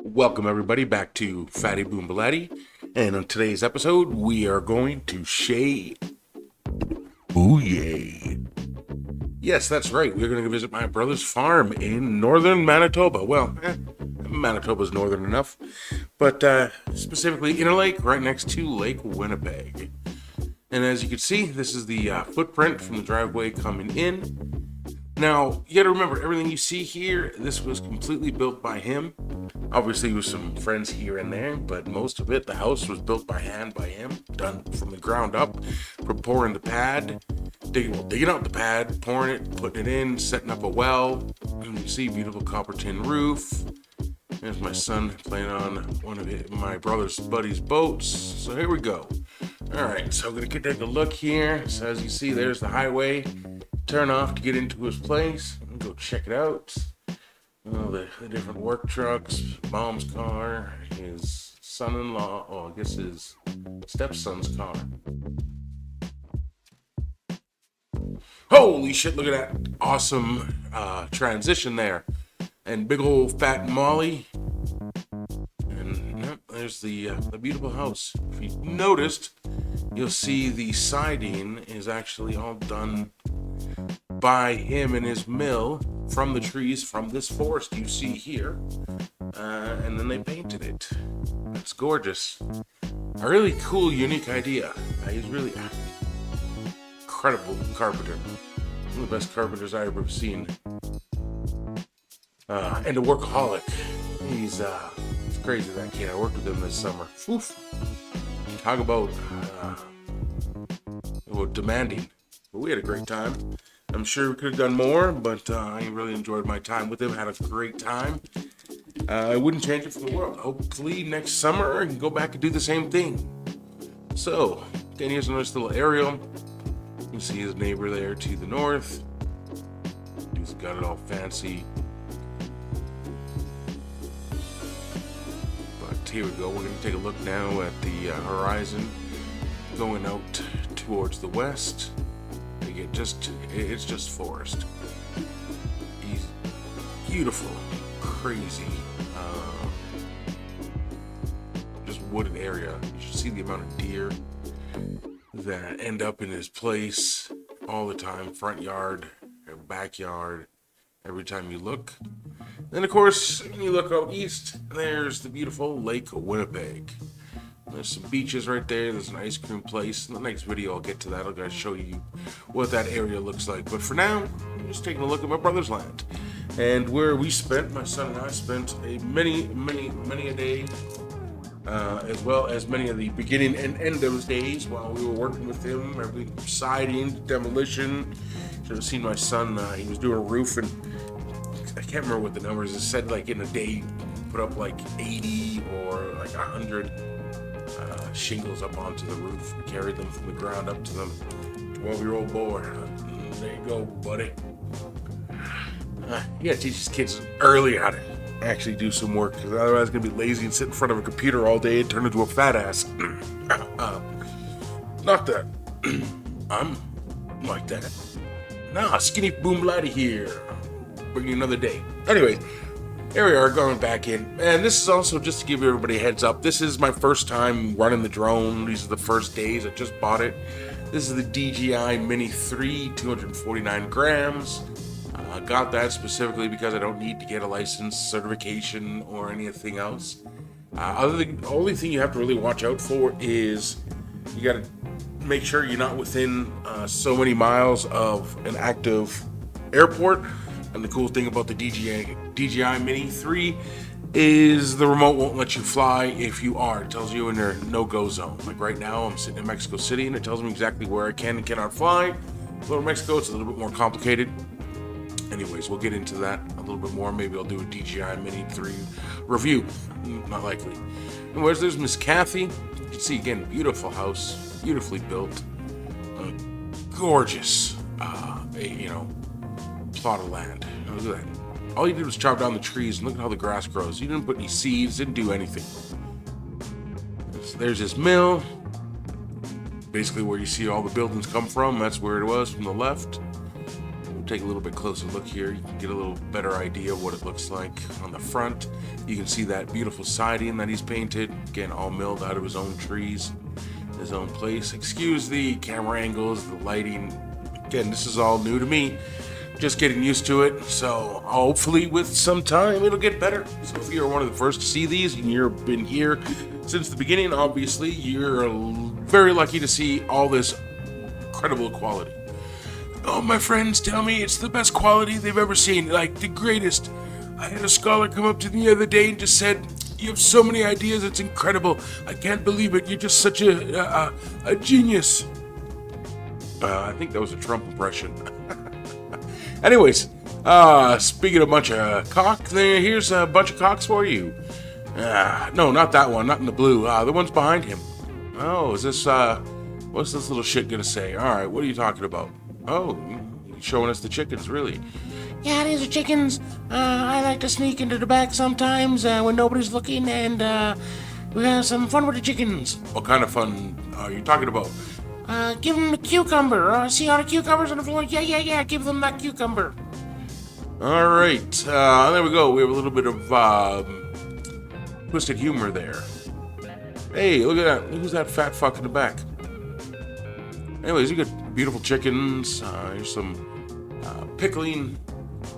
Welcome everybody back to Fatty Boom Belatti, and on today's episode we are going to shade. Ooh yay! Yes, that's right. We're going to visit my brother's farm in northern Manitoba. Well, Manitoba's northern enough, but specifically in a lake right next to Lake Winnipeg. And as you can see, this is the footprint from the driveway coming in. Now, you gotta remember, everything you see here, this was completely built by him. Obviously, with some friends here and there, but most of it, the house was built by hand by him, done from the ground up, from pouring the pad, digging out the pad, pouring it, putting it in, setting up a well. And you see, beautiful copper tin roof. There's my son playing on one of my brother's buddy's boats. So here we go. All right, so I'm gonna take a look here. So as you see, there's the highway. Turn off to get into his place and go check it out. Oh, the different work trucks, mom's car, his son-in-law, I guess his stepson's car. Holy shit, look at that awesome transition there. And big old fat Molly. And yep, there's the beautiful house. If you noticed, you'll see the siding is actually all done by him and his mill from the trees from this forest you see here, and then they painted it. It's gorgeous. A really cool, unique idea. He's really incredible carpenter. One of the best carpenters I've ever seen. And a workaholic. He's crazy, that kid. I worked with him this summer. Oof. Talk about demanding. But we had a great time. I'm sure we could have done more, but I really enjoyed my time with him. Had a great time. I wouldn't change it for the world. Hopefully next summer I can go back and do the same thing. So, again, here's a nice little aerial. You can see his neighbor there to the north. He's got it all fancy. But here we go. We're going to take a look now at the horizon going out towards the west. It's just forest. He's beautiful, crazy, just wooded area. You should see the amount of deer that end up in his place all the time, front yard, backyard, every time you look. Then of course, when you look out east, there's the beautiful Lake Winnipeg. There's some beaches right there. There's an ice cream place. In the next video, I'll get to that. I'll show you what that area looks like. But for now, I'm just taking a look at my brother's land. And where we spent, my son and I spent many a day, as well as many of the beginning and end of those days while we were working with him. Everything from siding, demolition. Should have seen my son. He was doing a roof, and I can't remember what the numbers. It said like in a day, put up like 80 or like 100. Shingles up onto the roof, carried them from the ground up to the 12-year-old boy. There you go, buddy. You gotta teach these kids early how to actually do some work, because otherwise they're gonna be lazy and sit in front of a computer all day and turn into a fat ass. Not that I'm like that. Nah, Skinny Boom Belatti here. Bring you another day. Anyways, here we are going back in, and this is also just to give everybody a heads up. This is my first time running the drone. These are the first days. I just bought it. This is the DJI Mini 3, 249 grams. I got that specifically because I don't need to get a license, certification, or anything else. The only thing you have to really watch out for is you got to make sure you're not within so many miles of an active airport. And the cool thing about the DJI Mini 3 is the remote won't let you fly if you are. It tells you in their no-go zone. Like right now, I'm sitting in Mexico City, and it tells me exactly where I can and cannot fly. Go to Mexico, it's a little bit more complicated. Anyways, we'll get into that a little bit more. Maybe I'll do a DJI Mini 3 review. Not likely. Anyways, there's Miss Kathy. You can see, again, beautiful house. Beautifully built. Gorgeous, plot of land. Look at that. All he did was chop down the trees, and look at how the grass grows. He didn't put any seeds, didn't do anything. So there's his mill. Basically where you see all the buildings come from, that's where it was from the left. take a little bit closer look here. You can get a little better idea of what it looks like on the front. You can see that beautiful siding that he's painted. Again, all milled out of his own trees, his own place. Excuse the camera angles, the lighting. Again, this is all new to me. Just getting used to it. So hopefully with some time it'll get better. So if you're one of the first to see these and you've been here since the beginning, obviously you're very lucky to see all this incredible quality. Oh, my friends tell me it's the best quality they've ever seen, like the greatest. I had a scholar come up to me the other day and just said, "You have so many ideas, it's incredible. I can't believe it. You're just such a genius." I think that was a Trump impression. Anyways, speaking of a bunch of cock, here's a bunch of cocks for you. No, not that one, not in the blue. The one's behind him. Oh, is this, what's this little shit gonna say? Alright, what are you talking about? Oh, you're showing us the chickens, really? Yeah, these are chickens. I like to sneak into the back sometimes when nobody's looking, and we have some fun with the chickens. What kind of fun are you talking about? Give them the cucumber. See all the cucumbers on the floor? Yeah, give them that cucumber. Alright, there we go. We have a little bit of twisted humor there. Hey, look at that. Who's that fat fuck in the back? Anyways, you got beautiful chickens. Here's some pickling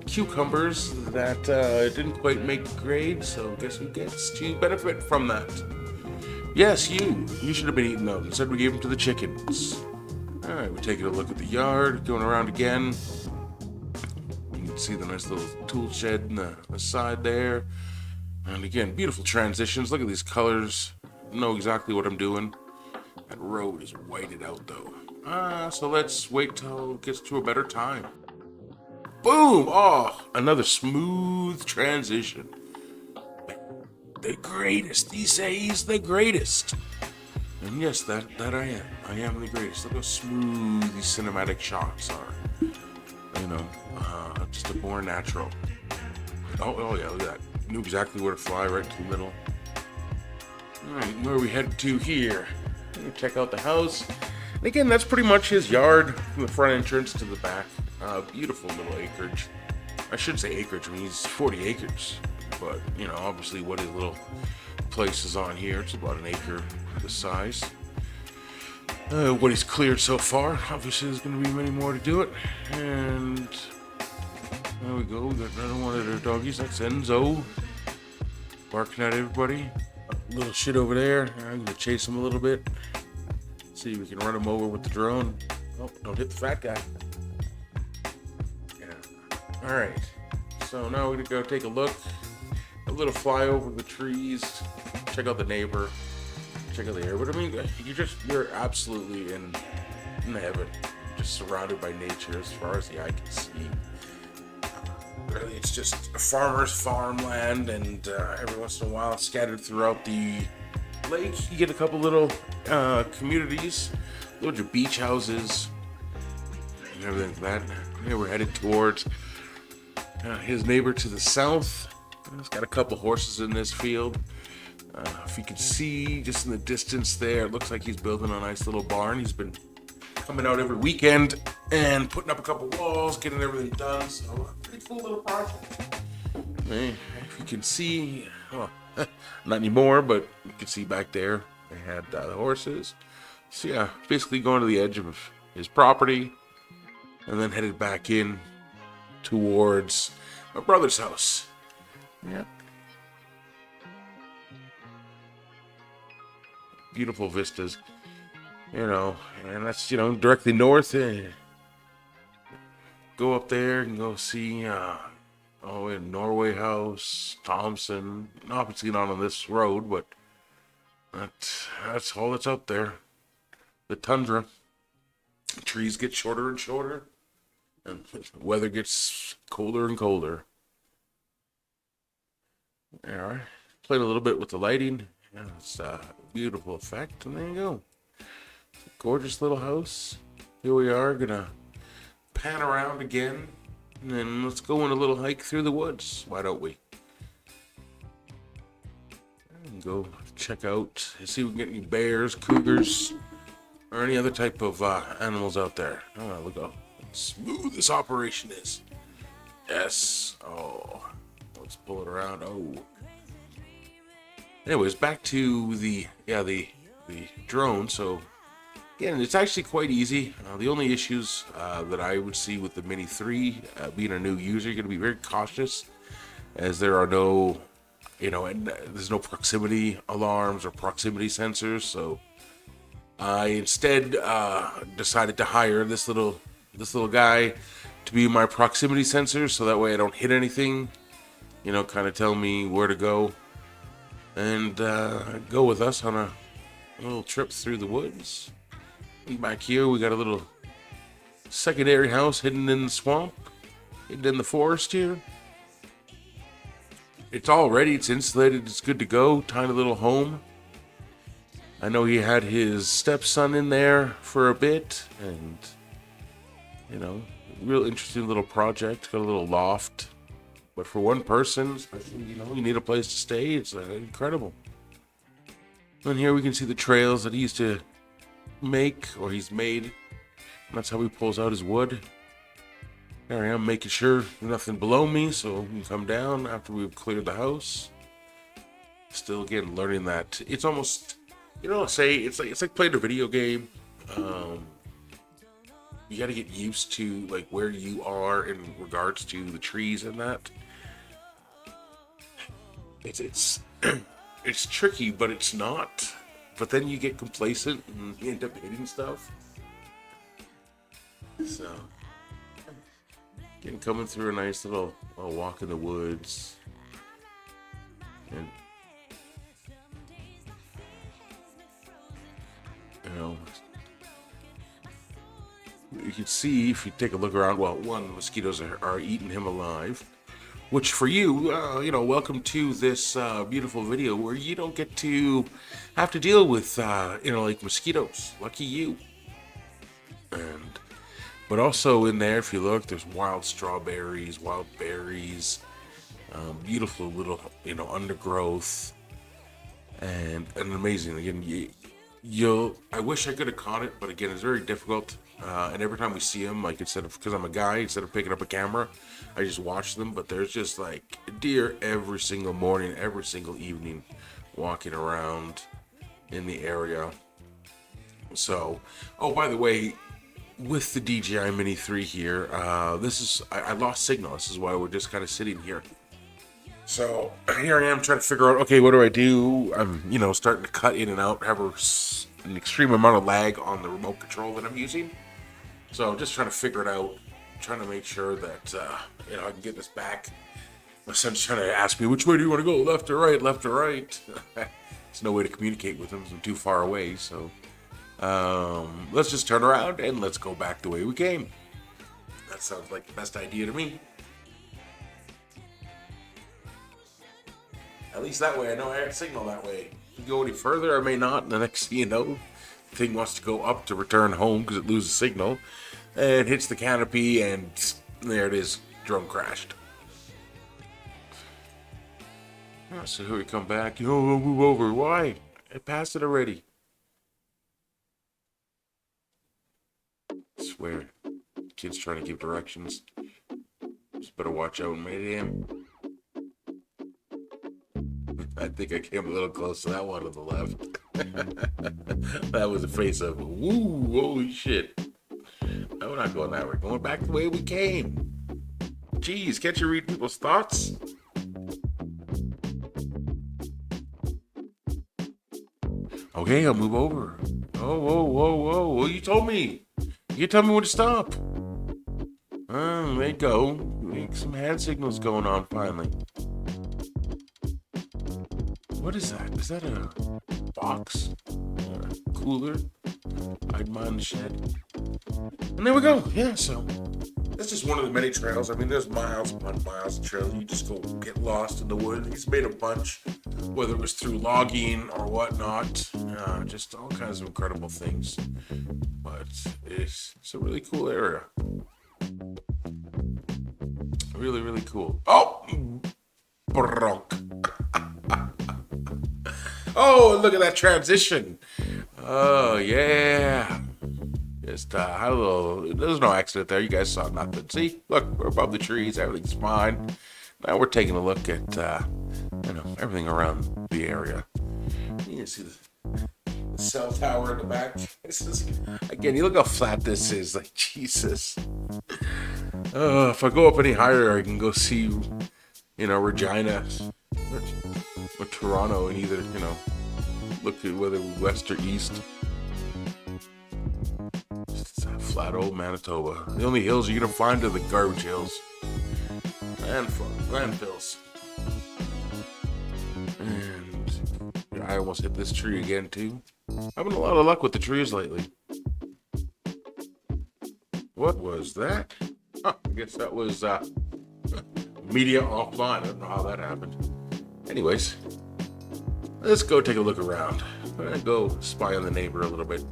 cucumbers that didn't quite make the grade, so guess who gets to benefit from that? Yes, you. You should have been eating those. Instead, we gave them to the chickens. Alright, we're taking a look at the yard, going around again. You can see the nice little tool shed in the side there. And again, beautiful transitions. Look at these colors. I know exactly what I'm doing. That road is whited out, though. So let's wait till it gets to a better time. Boom! Oh, another smooth transition. The greatest. He says he's the greatest. And yes, that I am. I am the greatest. Look how smooth these cinematic shots are. You know, just a more natural. Oh yeah, look at that. Knew exactly where to fly, right to the middle. Alright, where are we headed to here? Check out the house. And again, that's pretty much his yard from the front entrance to the back. Beautiful little acreage. I should say acreage, I mean he's 40 acres. But, you know, obviously what his little place is on here, it's about an acre this size. What he's cleared so far, obviously there's going to be many more to do it. And there we go, we got another one of their doggies, that's Enzo. Barking at everybody. A little shit over there, I'm going to chase him a little bit. See if we can run him over with the drone. Oh, don't hit the fat guy. Yeah. Alright, so now we're going to go take a look. A little fly over the trees, check out the neighbor, check out the air. But I mean, you're absolutely in heaven, just surrounded by nature as far as the eye can see. Really, it's just a farmer's farmland, and every once in a while, scattered throughout the lake, you get a couple little communities, little beach houses, and everything like that. Yeah, we're headed towards his neighbor to the south. He's got a couple horses in this field. If you can see just in the distance there, it looks like he's building a nice little barn. He's been coming out every weekend and putting up a couple walls, getting everything done. So, pretty cool little project. If you can see, not anymore, but you can see back there, they had the horses. So yeah, basically going to the edge of his property and then headed back in towards my brother's house. Yeah. Beautiful vistas, you know, and that's, you know, directly north. Go up there and go see, in Norway House, Thompson. Obviously not on this road, but that's all that's out there. The tundra. The trees get shorter and shorter, and the weather gets colder and colder. Alright, played a little bit with the lighting. Yeah, it's a beautiful effect, and there you go. Gorgeous little house. Here we are, gonna pan around again, and then let's go on a little hike through the woods. Why don't we? And go check out, see if we can get any bears, cougars, or any other type of animals out there. Oh, look, smooth this operation is. Yes. Oh, let's pull it around. Oh. Anyways, back to the drone. So again, it's actually quite easy. The only issues that I would see with the Mini 3, being a new user, you're going to be very cautious, as there are no, and there's no proximity alarms or proximity sensors. So I instead decided to hire this little guy to be my proximity sensor, so that way I don't hit anything. Kind of tell me where to go, and go with us on a little trip through the woods. And back here we got a little secondary house hidden in the swamp, hidden in the forest here. It's all ready, it's insulated, it's good to go. Tiny little home. I know he had his stepson in there for a bit, and real interesting little project. Got a little loft, but for one person, especially, you need a place to stay. It's incredible. And here we can see the trails that he used to make, or he's made. And that's how he pulls out his wood. There I am, making sure there's nothing below me, so we can come down after we've cleared the house. Still, again, learning that it's almost, it's like playing a video game. You got to get used to like where you are in regards to the trees and that. It's it's tricky, but it's not. But then you get complacent and you end up hitting stuff. So, again, coming through a nice little walk in the woods, and you can see, if you take a look around, well, one, mosquitoes are eating him alive, which for you, welcome to this beautiful video where you don't get to have to deal with, like mosquitoes. Lucky you. But also in there, if you look, there's wild strawberries, wild berries, beautiful little, undergrowth, and amazing. Again, I wish I could have caught it, but again, it's very difficult. And every time we see them, like, because I'm a guy, instead of picking up a camera, I just watch them. But there's just like deer every single morning, every single evening, walking around in the area. So, by the way, with the DJI Mini 3 here, I lost signal. This is why we're just kind of sitting here. So here I am trying to figure out, okay, what do I do? I'm, starting to cut in and out, have an extreme amount of lag on the remote control that I'm using. So I'm just trying to figure it out, trying to make sure that, I can get this back. My son's trying to ask me, which way do you want to go? Left or right? Left or right? There's no way to communicate with him, I'm too far away. So let's just turn around and let's go back the way we came. That sounds like the best idea to me. At least that way I know I have signal that way. If you go any further, I may not. And the next thing you know, the thing wants to go up to return home because it loses signal. And hits the canopy, and there it is. Drone crashed. So here we come back. We'll move over. Why? I passed it already. I swear. Kid's trying to give directions. Just better watch out, madam. I think I came a little close to that one on the left. That was a face of, woo, holy shit. No, we're not going that way. Going back the way we came. Jeez, can't you read people's thoughts? Okay, I'll move over. Oh, whoa. Well, you told me. You tell me when to stop. There you go. Some hand signals going on finally. What is that? Is that a box? Cooler? I'd mind the shed. And there we go. Yeah, so that's just one of the many trails. I mean, there's miles upon miles of trails. You just go get lost in the woods. He's made a bunch, whether it was through logging or whatnot. Just all kinds of incredible things. But it's a really cool area. Really, really cool. Oh! Bronk. Oh, look at that transition. Oh, yeah. just had a little. There's no accident there. You guys saw nothing. See, look, we're above the trees. Everything's fine. Now we're taking a look at everything around the area. You can see the cell tower in the back. This is, again, you look how flat this is. Like, Jesus. If I go up any higher, I can go see, Regina or Toronto, and either, look at whether west or east. It's a flat old Manitoba. The only hills you're gonna find are the garbage hills and landfills. And I almost hit this tree again too. Having a lot of luck with the trees lately. What was that? I guess that was media offline. I don't know how that happened. Anyways, let's go take a look around. I'm gonna go spy on the neighbor a little bit.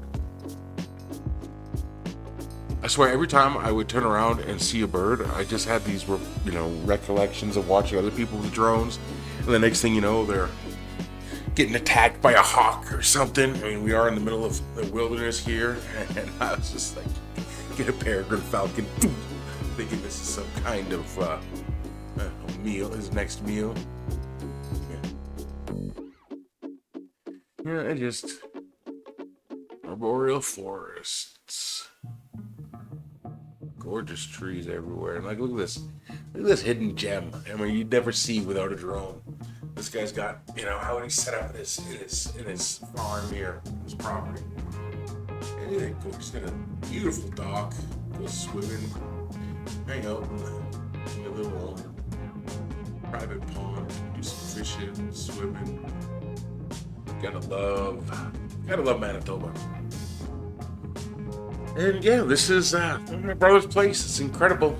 I swear, every time I would turn around and see a bird, I just had these, recollections of watching other people with drones. And the next thing you know, they're getting attacked by a hawk or something. I mean, we are in the middle of the wilderness here, and I was just like, get a peregrine falcon, thinking this is some kind of a meal, his next meal. Yeah, just arboreal forests. Gorgeous trees everywhere. And like, look at this hidden gem. I mean, you'd never see without a drone. This guy's got, how he set up in his farm here, his property. And he's got a beautiful dock, go swimming, hang out in a little private pond, do some fishing, swimming. Gotta love Manitoba. And yeah, this is my brother's place. It's incredible,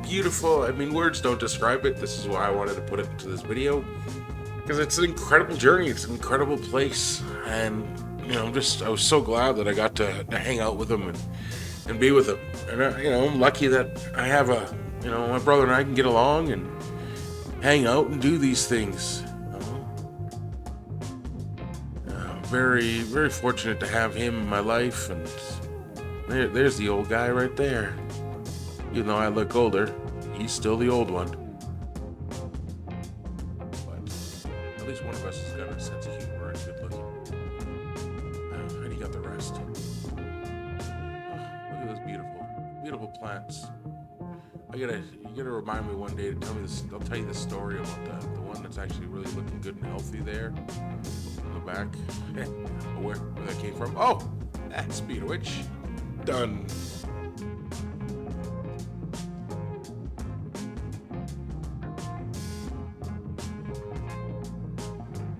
beautiful. I mean, words don't describe it. This is why I wanted to put it into this video, because it's an incredible journey. It's an incredible place, and I was so glad that I got to hang out with him and be with him. And I'm lucky that I have my brother and I can get along and hang out and do these things. Very, very fortunate to have him in my life, and there's the old guy right there. Even though I look older, he's still the old one. But at least one of us has got a sense of humor and good looking. And he got the rest. Look at those beautiful plants. You gotta remind me one day to tell me this. I'll tell you the story about the one that's actually really looking good and healthy there. Back where that came from. Oh, that's Speed Witch. Done.